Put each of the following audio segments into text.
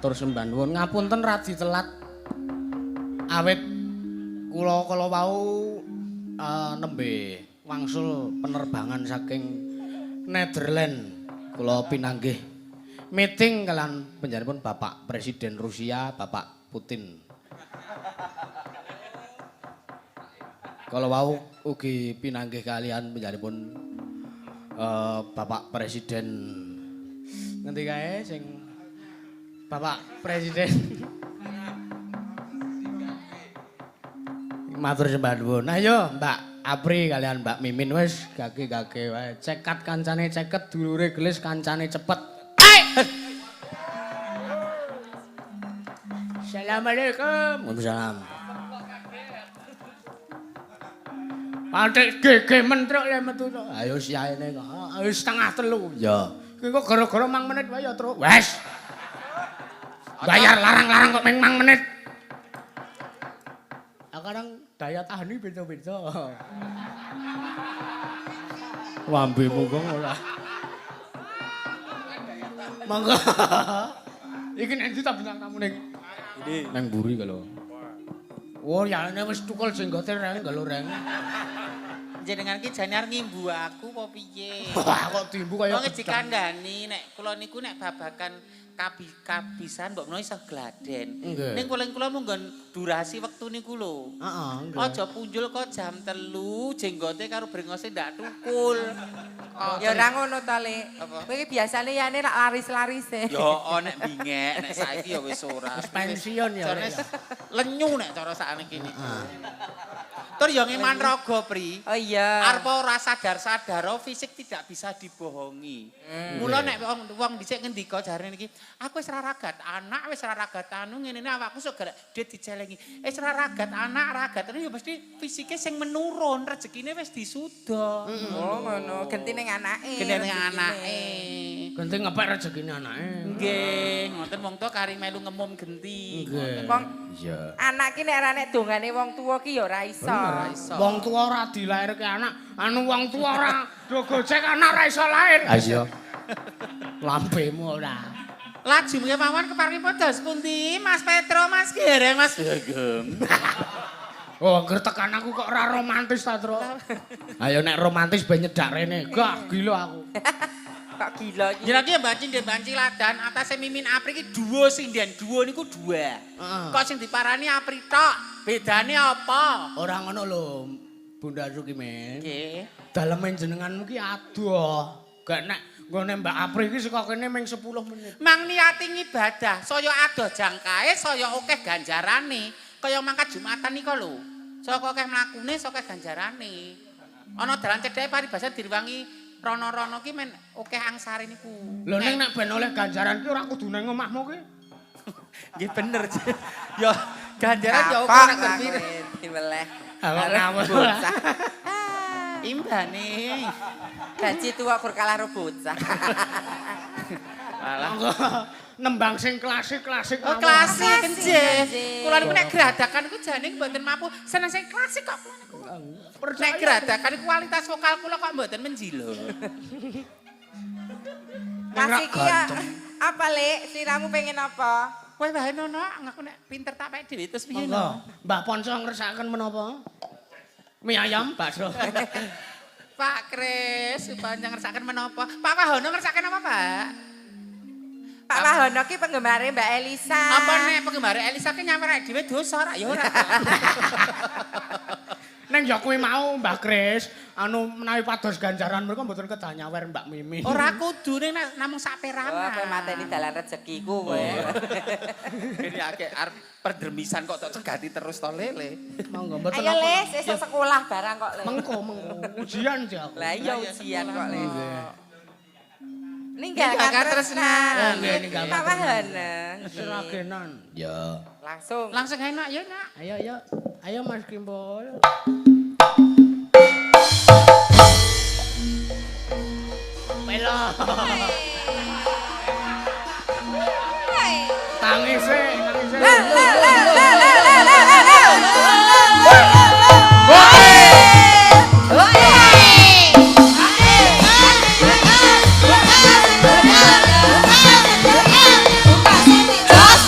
matur sembah nuwun. Ngapunten radi telat. Awit kula wau nembe wangsul penerbangan saking Netherlands. Kula pinanggih meeting kalian panjenenganipun Bapak Presiden Rusia, Bapak Putin. Kala wau ugi pinanggih kalian panjenenganipun Bapak Presiden ngendi kae sing Bapak Presiden matur sembah nuwun. Ayo Mbak Apri kalian Mbak Mimin wis gage-gage wae. Cekat kancane ceket, dulure gelis kancane cepet. Assalamualaikum. Waalaikumsalam. Patik gege mentruk ya metu to. Ayo siaene kok. Wis setengah 3. Ya. Iki kok gara-gara mang menit wae ya, Truk. Wes. Bayar larang-larang kok meng mang menit. Kadang daya tahani beda-beda. Wambemu kok ora. Mangga. Iki nek ndi ta bintang tamune iki? Ini nang mburi kalau. Oh, ya ini wis tukul jenggote reng kalau reng. Jenengan ki jane arep ngimbu aku apa piye? Wah, kok timbu kaya wong dikandani nek kula niku nek babakan kabisan mbok menawa iso gladen. Ning kula munggon durasi wektu niku lho. Heeh, nggih. Aja punjul kok jam 3 jenggote karo brengose ndak tukul. Ya ora ngono to, Lek. Kowe iki biasane yane rak laris-larise. Ya nek bingek, nek saiki ya wis ora. Wis pensiun ya. Lenyu nek cara sakniki iki. Tur ya ngeman raga, Pri. Oh iya. Arep ora sadar-sadar fisik tidak bisa dibohongi. Mula nek wong dhisik ngendika jarene iki, aku wis ora ragat anak, wis ora ragat anu ngene awakku sok gara dit dicelengi. Wis ora ragat anak, ragat anu ya mesti fisike sing menurun, rezekine wis disuda. Oh ngono, genti ning anake. Genti ning anake. Genti ngepek rezekine anake. Nggih, ngoten wong tuwa kari melu ngemum genti. Wong iya. anak ki nek ora nek dongane wong tuwa ki ya ora iso. Wong tuwa ora dilairke anak, anu wong tuwa ora do gojek anak ora iso lair. Ha iya. Lampemu ora. Laju mawon keparipun dos pundi Mas Petro, Mas Gereng, Mas Gagem. Oh, gertekan aku kok ora romantis ta, Tru? Ayo nek romantis ben nyedak rene. Gah, gila aku. Kok gila iki. Jenenge ya Mbak Cinden Banci Ladan, atase Mimin Apri iki duo sinden, duo niku dua. Kok sing diparani Apri tok? Bedane apa? Ora ngono lho, Bunda Sukimin. Nggih. Daleme jenenganmu ki adoh. Gak nek nggone Mbak Apri iki saka kene ming 10 menit. Mang niati ngibadah, saya adoh jangkae, saya akeh ganjarane. Kaya mangkat Jumatan nika lho. Saka akeh mlakune, saka ganjarane. Ana dalan cedhake paribasan direwangi rono-rono ki men akeh angsare niku. Lho ning nek ben oleh ganjaran ki ora kudu nang omahmu ki. Nggih bener. Ya ganjaran ya Apa nek berpikir. Dibeleh. Ngawur. Imbane. Gaji tua kur kalah ro bocah. Alah. Nembang sing klasik-klasik. Oh klasik nggih. Kula niku nek gradakan iku jane mboten mampu. Seneng sing klasik kok kula niku. Nek gradakan kualitas vokal kula kok mboten menjilo. Masih ki ya. Apa, Lek? Sliramu pengen apa? Kowe wae nono, aku nek pinter tak pek dhewe terus piye Monggo. Mbah Ponco ngersakaken menapa? Mie ayam, bakso. Pak Kris, panjang ngersakaken menapa? Pak Wahono ngersakaken apa, Pak? Pak Wahono ki penggembare Mbak Elisa. Apa nek penggemar Elisa ki nyamper dhewe dosa ora ya ora. Neng ya kuwi mau Mbah Kris, anu menawi pados ganjaran mereka mboten kedah nyawer Mbak Mimi. Ora kudu ning namung sak Oh, perangan. kowe mateni dalan rezekiku kowe. Ini akeh arep perdemisan kok tok cegati terus to Lele. Monggo mboten Ayo, apa. Les, esuk sekolah barang kok, Le. Mengko ujian sih aku. Lah iya ujian kok, Le. Ninggalkan Ninggalkan tresnan. tresnan. Nggih, ninggalkan Pak Wahono. Seragenan. Ya. Langsung. Langsung enak ya, Nak. Ayo, ayo. Ayo Mas Kimpul. Melo. Tangise, tangise. Jos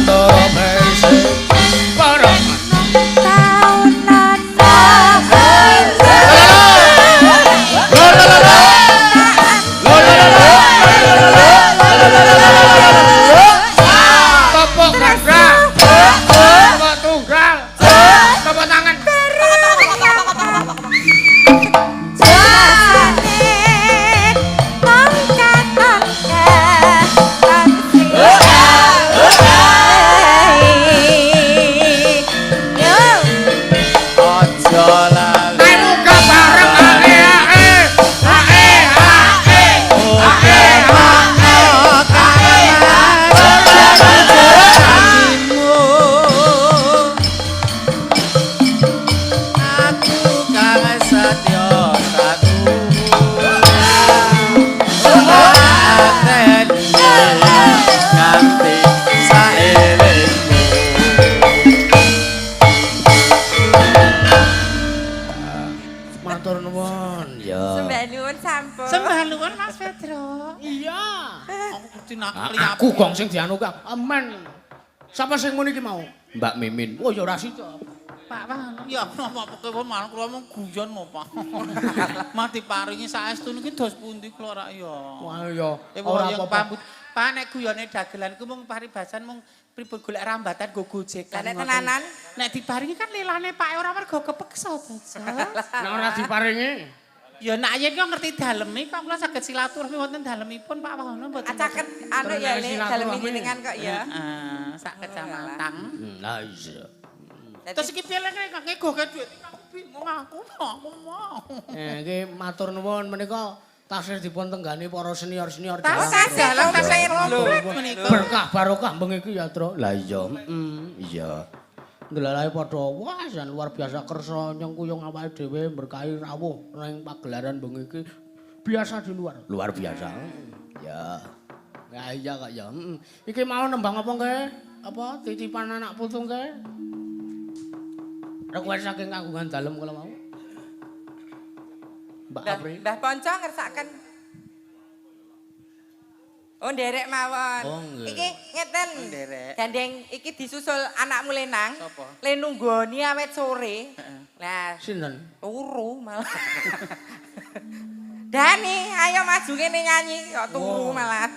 Antara besek para tepuk gagah, tepuk tunggal, tepuk tangan. Aja lali. Ayo muka bareng ae ae ae ae ae Aku kang setya satu. Nganti saelengmu. matur nuwun ya. Sembah nuwun sampun. Sembah nuwun Mas Pedro. Iya. Aku kudu nak Aku gong sing dianu Kang. Amen. Sapa sing ngono iki mau? Mbak Mimin. Oh ya ora sida. Pak Wan, ya apa kowe malah kula mung guyon mo, Pak. Mati paringi saestu niki dos pundi kula rak ya. Wah ya Ora ora apa-apa. apa-apa. Pak nek guyone dagelan ku mung paribasan mung pripun golek rambatan go gojekan. Nek tenanan? Nek diparingi kan lelane Pak ora mergo kepeksa to. Nek ora diparingi Ya nek yen kok ngerti daleme kok kula saged silaturahmi wonten dalemipun Pak Wono mboten. Acaket anu ya Terus nek silaturahmi. dalem jenengan kok ya. Heeh, sak kecamatan. lah iya. Terus iki piye lek kok nggoke dhuwit aku bingung aku mau. Iki matur nuwun menika tasih dipun tenggani para senior-senior Tas dalam tas air lho. Berkah barokah mbeng iki ya, Tru. Lah iya, iya. Ndelalahe padha wah jan luar biasa kersa nyengkuyung awake dhewe berkahi rawuh ning pagelaran mbeng iki biasa di luar. Luar biasa. Ya. Ya iya kok ya. Iki mau nembang apa nggih? Apa titipan anak putu nggih? Request saking kagungan dalem kula mau. Mbak Apri. Mbah Ponco ngersaken. Oh nderek mawon. Oh, nggih. Iki ngeten. Nderek. Gandeng iki disusul anakmu Lenang. Sapa? Le nunggoni awet sore. Lah, Sinten? turu malah. Dani, ayo maju kene nyanyi kok turu malah.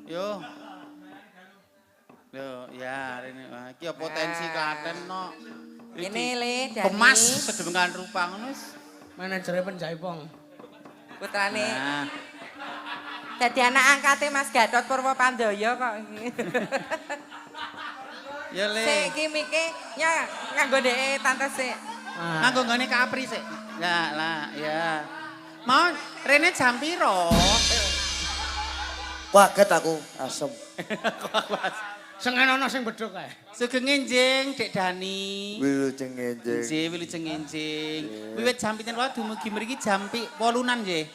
Yo. Yo, ya rene iki ya potensi Klaten no. Kene le Dani. Kemas sedemengan rupa ngono wis. Manajere Penjaipong. Putrane. Nah, Dadi anak angkate Mas Gatot Purwopandoyo kok. ya le. Sik iki mike ya nganggo ndeke tante sik. Nganggo nggone kapri sik. Lah, ya. Mau rene jam piro? Kaget aku, asem. Sengen ana sing bedhok kae. Sugeng enjing Dek Dani. Wilujeng enjing. Nggih, wilujeng enjing. Wiwit jam 7 wae dumugi mriki jam 8-an nggih.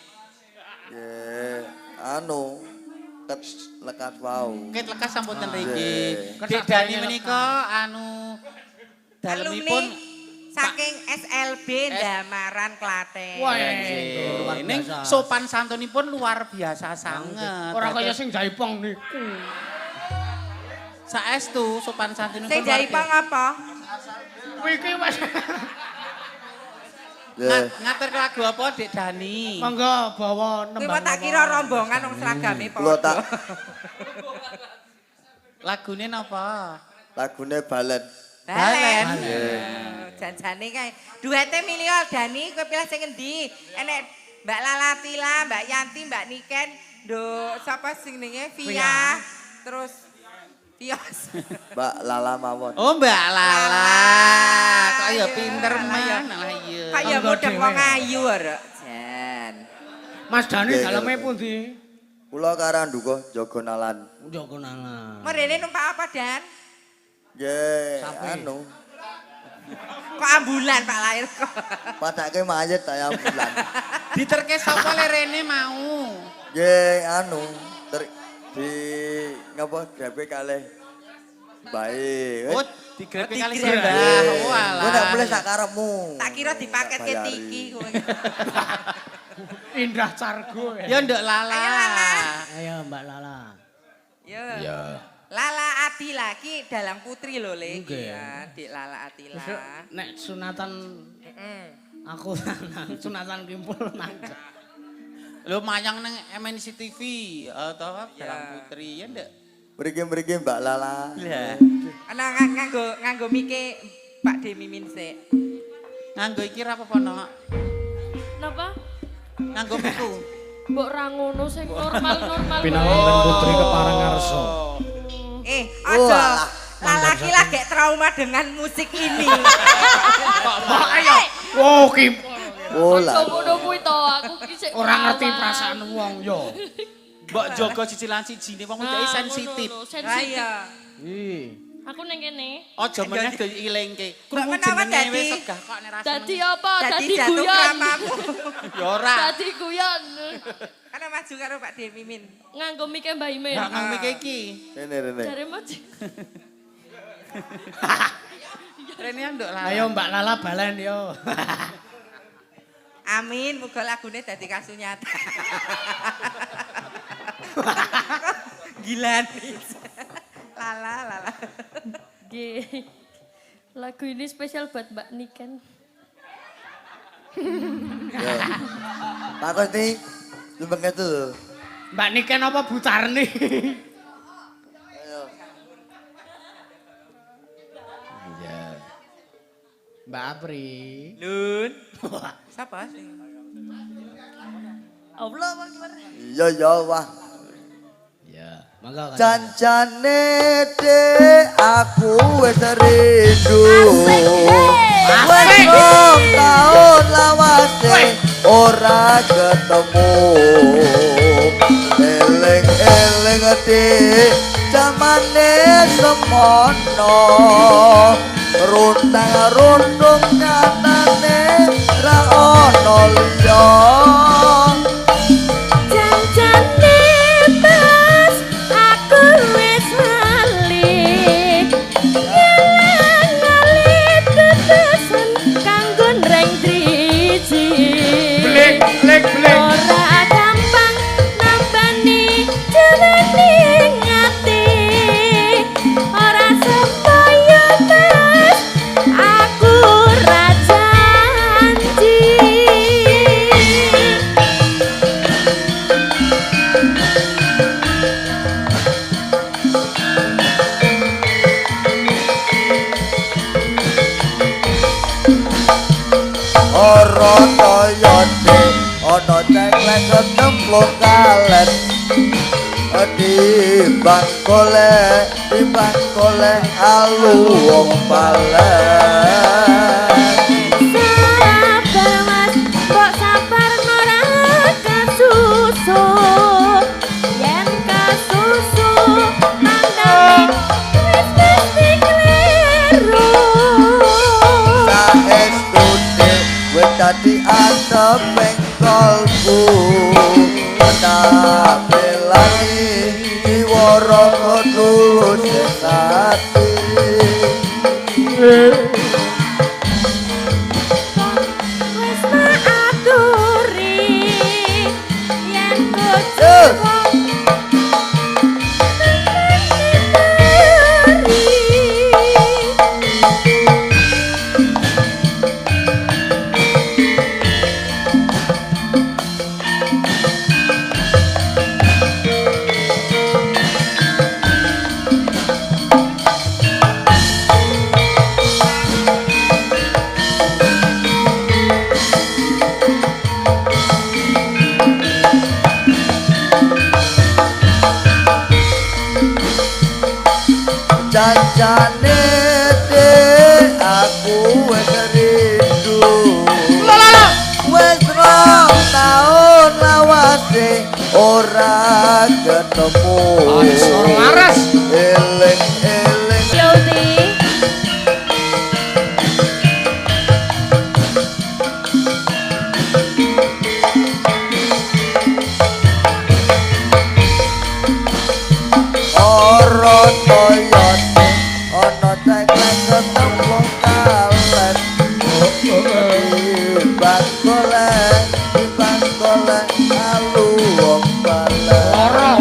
Nggih, anu lekas wau. Ket lekas sampun ten Nggih. mriki. Dek Dani menika anu dalemipun Saking SLB Ndamaran Klaten. Wah, nggih. Ning sopan santunipun luar biasa sanget. ora kaya sing Jaipong niku. Saestu sopan santunipun. Sing Jaipong apa? Iki wis Nggih. Ngatur lagu apa Dek Dani? monggo bawa Kuwi nembang. mau tak kira rombongan wong seragame Kula tak padha. Lagune napa? lagune balen. Balen. Nggih. Janjane kae. Duete milih Dani kowe pilih sing endi? Enek Mbak Lalatila, Mbak Yanti, Mbak Niken, nduk sapa sing jenenge Via. Terus Tios. Mbak Lala mawon. Oh Mbak Lala. Lala. Kok ya Ayo, pinter Lala, men ya. lah iya. Kaya Monggo mudeng wong dhewe. ayu ora. Jan. Mas Dani Nggih, daleme nggih. pundi? Kula karo ndukuh jaga nalan. Yo konangan. Merene numpak apa, Dan? Nggih, Sapi. anu. Kok ambulan Pak lahir kok. Padake mayit saya bulan. Diterke sapa le Rene mau? Nggih, anu. Di ngapa grepe kalih bae. Oh, digrepe kali digrepe. Mbah. Oh Kowe nek mulih alah. sak karepmu. Tak kira dipaketke Tak bayari. tiki kowe. Indah Cargo Ya nduk Lala. Ayo, Lala. Ayo Mbak Lala. Yo. Ya. Lala Atila ki dalang putri lho Le. Nggih. Iya, Dik Lala Atila. Besok nek sunatan aku sunatan kimpul nang. Lho mayang nang MNC TV atau Dalang Putri ya ndak? Mriki-mriki Mbak Lala. Lah, Ana nganggo mike Pak De Mimin sik. nganggo iki ra apa-apa nok. Napa? Nganggo miku. Mbok ra ngono sing normal-normal Pinanganten putri keparangarsa. Aja. Lala ki lagi trauma dengan musik ini. Kok ayo. Wo kimpul. Oh lah. Ngono kuwi to, aku ki sik Ora ngerti perasaan wong yo. Mbok jaga cicilan sijine wong iki sensitif. Lah iya. Ih. Aku ning kene. Aja meneh do ilingke. Mbak Krungu menawa jenenge dadi- wis segah kok nek rasa. Dadi apa? Dadi Dadi jatuh guyon. kramamu. Ya ora. Dadi guyon. Karena maju karo Pak De Mimin. Nganggo mike Mbah Imin. Gak nganggo mike iki. Rene. Jare maju. Rene nduk lah. Ayo Mbak Lala balen yo. Amin, muga lagune dadi kasunyata. Gila nih. Lala. Nggih. Lagu ini spesial buat Mbak Niken. Yo. Pak Kosti, sumpah itu. Mbak Niken apa Butarni? Ayo. Iya. Mbak Apri. Nun. Siapa sih? Allah Akbar. Iya wah. Iya, mangga kan. Cancane aku wis rindu. Wis rong taun lawase ora ketemu. Eling-eling ati jamane semono. Runtang-runtung katane ra ono liya. Janjane pas aku wis malih. Ngali tetesan kanggo nreng driji. Blik. Ora gampang nambani jroning ati. Ora supaya mas aku ra janji. Ora toyote ana ceklek ketemplung kalet timbang golek alu wong balen Sabar mas, kok sabar ora kasusu. Yen kasusu tandane wis mesti kleru. saestune wis dadi anteping kolbu tapi lagi diwara tulus sati Wis maaturi yen Eh. Jancane aku wis rindu wis rong taun lawase ora ketemu Sor laras. eling-eling Yauti. ora toyote ana ceklek ketemplung kalet timbang golek alu wong balen Ora.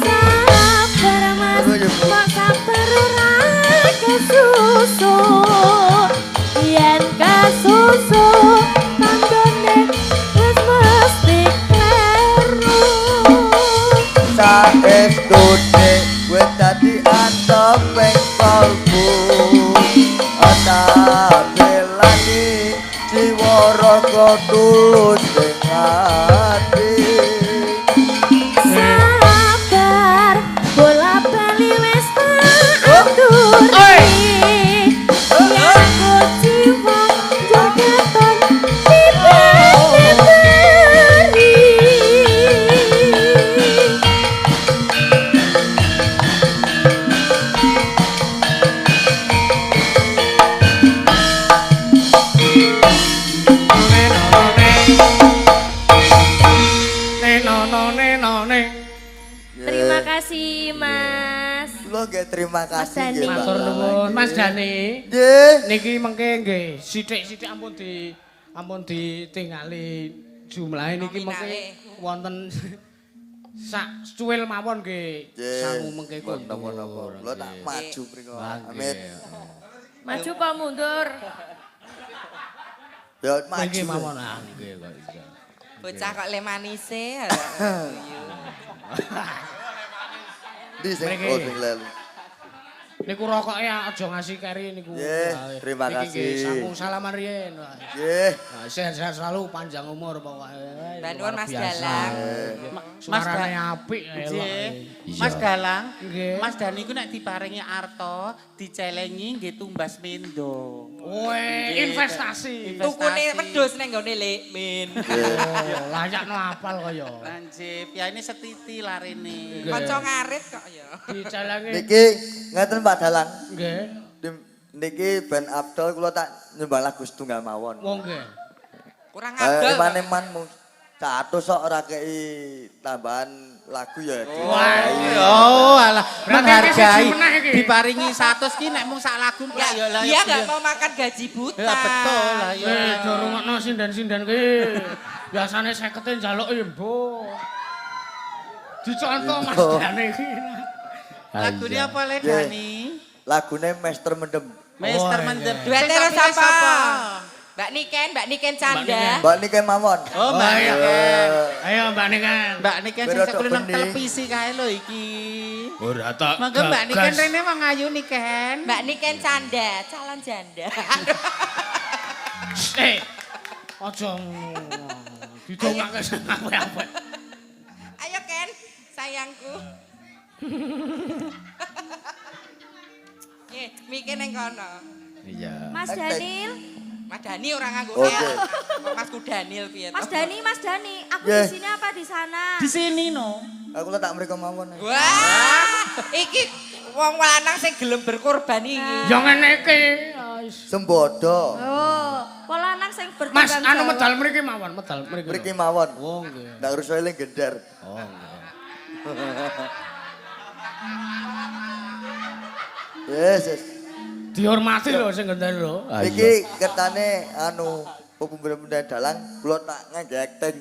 Sabar tulus sing ati. Sabar, bola bali wis tak aturi. Yen jiwa jogetan diberi. Terima kasih Mas. Kula nggih terima kasih Dani. nggih, Mbak. Matur nuwun Mas Dani. Nggih. Niki mengke nggih sithik-sithik ampun ditingali jumlahe niki mengke wonten sak cuwil mawon nggih Nggih. sangu mengke Mboten kundur. napa-napa. Kula tak maju mriko. Amit. Maju apa mundur? Ya Niki maju. mawon ah nggih kok iso. Bocah kok le manise. Di sing Mriki. oh, sing lelu. Niku rokoke aja ngasih keri niku. Nggih, Wae. terima Niki nggih kasih. Sambung salaman riyen. Wah. Nggih. Nah, sehat-sehat selalu panjang umur pokoknya. Mbak Nuwun, Luar Mas biasa. Dalang. Suarane apik elok. Nggih. Iya. Mas Dalang, Nggih. Mas Dani ku nek diparingi arta, dicelengi nggih tumbas mendo. Weh, investasi. Tukune wedhus ning nggone Lek Min. Oh, layakno apal kaya. Lanjip, ya ini setiti larene. Nggih. Kanca ngarit kok ya. Dicelengi. Niki ngaten Pak Dalang. Nggih. Niki Ben Abdul kula tak nyembah lagu setunggal mawon. Wong nggih. Kurang abdol. Iman-iman satu sok ora kei tambahan lagu ya. Oh, alah, Berarti menghargai. iki meneh iki. Diparingi 100 ki nek mung sak lagu Ya, ya lah. dia nggak mau makan gaji buta. Ya betul lah ya. Eh, do rungokno sinden-sinden ki. Biasane 50 njaluk Mbok. Dicontoh Mas Dani iki. Lagune apa le Nggih. Dani? Lagune Mester Mendem. Mister Oh, Mendem. iya. Duete Sing karo tak pilih sapa? Mbak Niken Canda. Niken. Mbak niki mawon. Oh, Mbak iya. Niken. Ayo Mbak Niken. Mbak Niken sing Berodok sekolah nang bening. televisi kae lho iki. Ora tak. Mangga Mbak Niken rene wong ayu Niken. Mbak Niken Canda, calon janda. Eh. Aja didongake sing apik-apik. Ayo Ken, sayangku. Mikir neng kono. Iya. Mas Daniel, Mas Dani orang nganggo Oke. saya. Kok Masku Daniel piye to? Mas Dani, aku Yeah. di sini apa di sana? Di sini no. Aku letak mriko mawon. Wah, iki wong lanang sing gelem berkorban iki. Ya ngene iki. Sembodo. Oh, pola anak sing Mas, bertanggung anu jawab. medal mriki mawon, medal mriki. Mriki mawon. Oh, nggih. Ndak urus eling gendar. Oh, nggih. Yes. Dihormati lho sing gendel lho. Iki ketane anu pembeda dalang kula tak ngangge acting.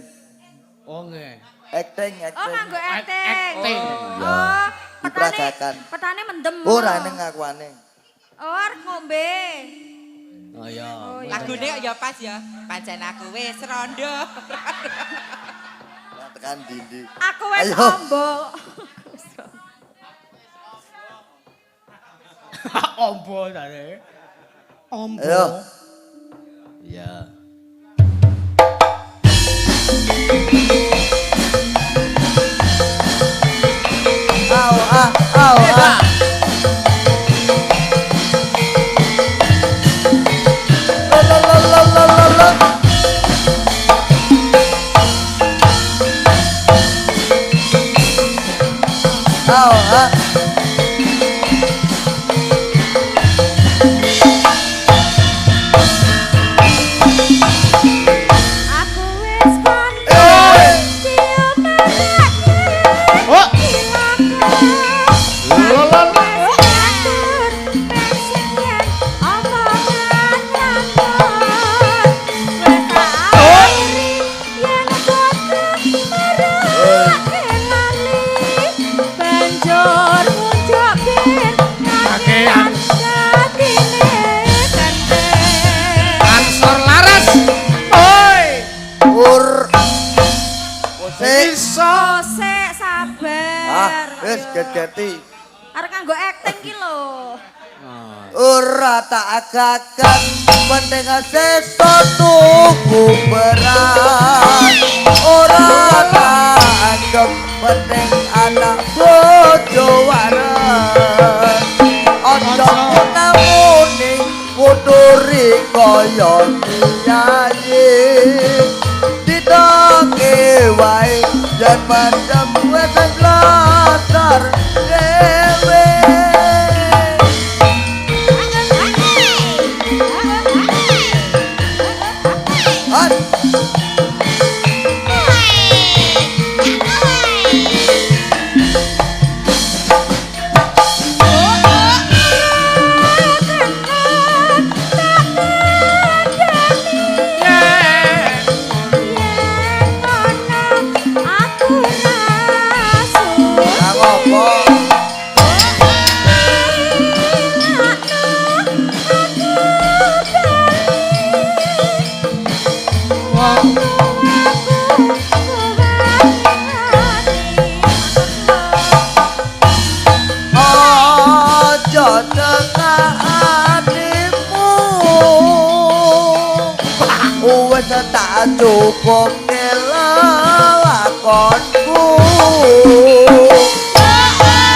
Oh, nggih. Acting. Oh, nganggo acting. Acting. Oh, Diperagakan. petane mendem. Ora ning ngakuane. Oh, arep ngombe. Oh, iya. Oh, iya. Lagune kok ya pas ya. Pancen aku wis rondo. Tekan dindi. Aku wis Ayo. ombo. Ombo tadi. Ombo. Ayo. Iya. Aku wis kondo. Cium anaknya. Oh. Ansor laras. Oi. Ur. Sik. Iso. Ah, wis get-geti. Arek nganggo acting ki lho. Ora tak agakan penting sesa tuku beras ora tak anggap penting anak bojo waras aja namune kuduri kaya kiai ditoke wae jan mandem wis latar dewe tak cukup kelelakonku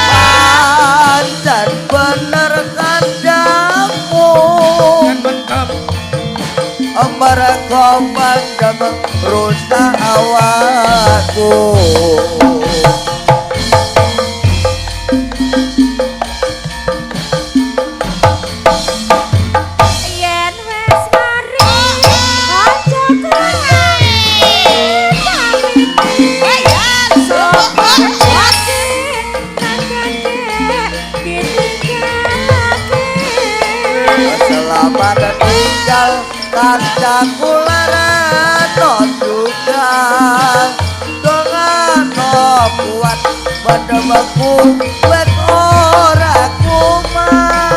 pancen bener kandamu mereka mandem rusak awakku pada tinggal kancaku larato juga dengan kuat bandamaku wet ora kumat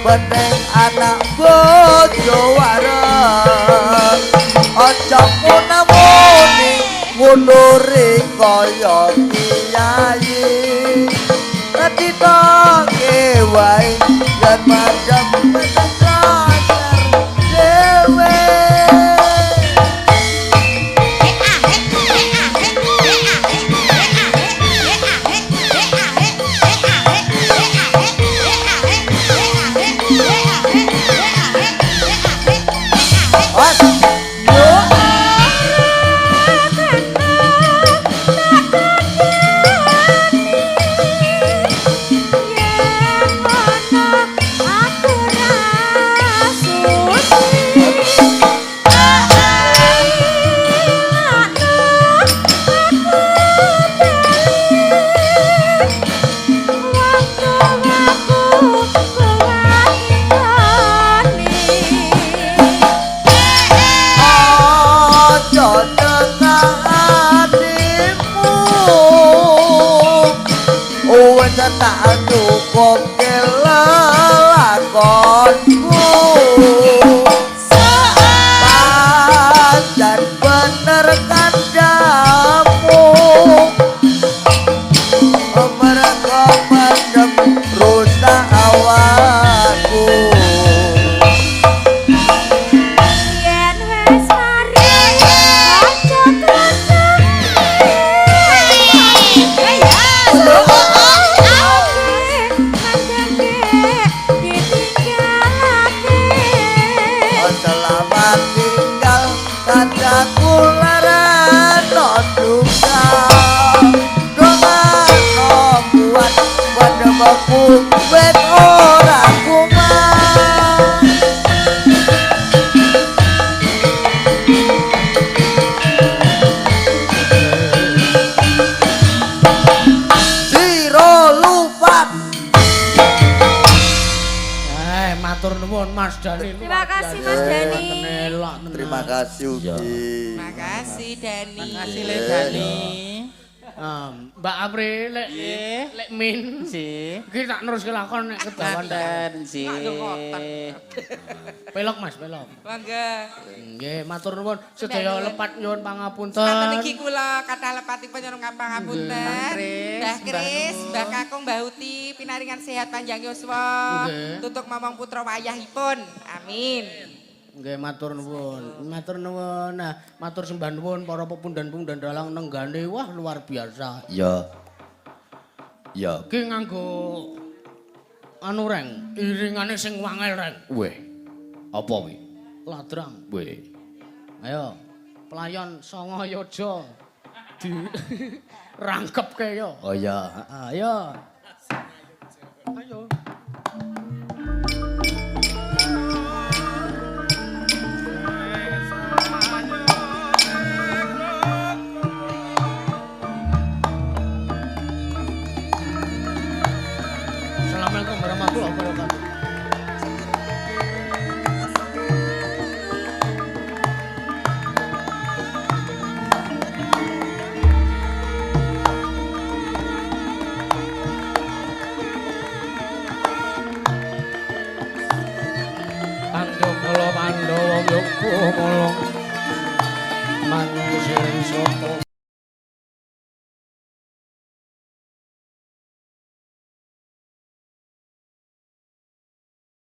penting anak bojo waras aja munamuni ngunuri kaya kiai dadi toke wae yen madhep sadar dewe Aku Mas Dani. Elok tenan. Terima kasih Ugi. Makasih Dani. Makasih Le Dani. Mbak Apri lek Min Si. iki tak neruske lakon nek kedawan Ngaten si. pelok Mas, pelok. Mangga. Nggih, matur nuwun sedaya lepat nyuwun pangapunten. Saten iki kula kathah lepatipun nyuwun pangapunten. Mbah Kris, Mbah Kakung, Mbah Uti pinaringan sehat panjang yuswa. Nggih. Tutuk momong putra wayahipun. Amin. Nggih, matur nuwun. Matur nuwun. Nah, matur sembah nuwun para pepundan-pepundan dalang nenggane. Wah, luar biasa. Ya. Ya. Iki nganggo anu reng, iringane sing wangel reng. Weh. Apa wi? Ladrang. Weh. Ayo, pelayan Songo Yojo. Di rangkepke yo. Oh ya. Ayo. Ayo. Assalamualaikum warahmatullahi wabarakatuh. Pandhawa Pandhawa Yoga Mala manungsa sapa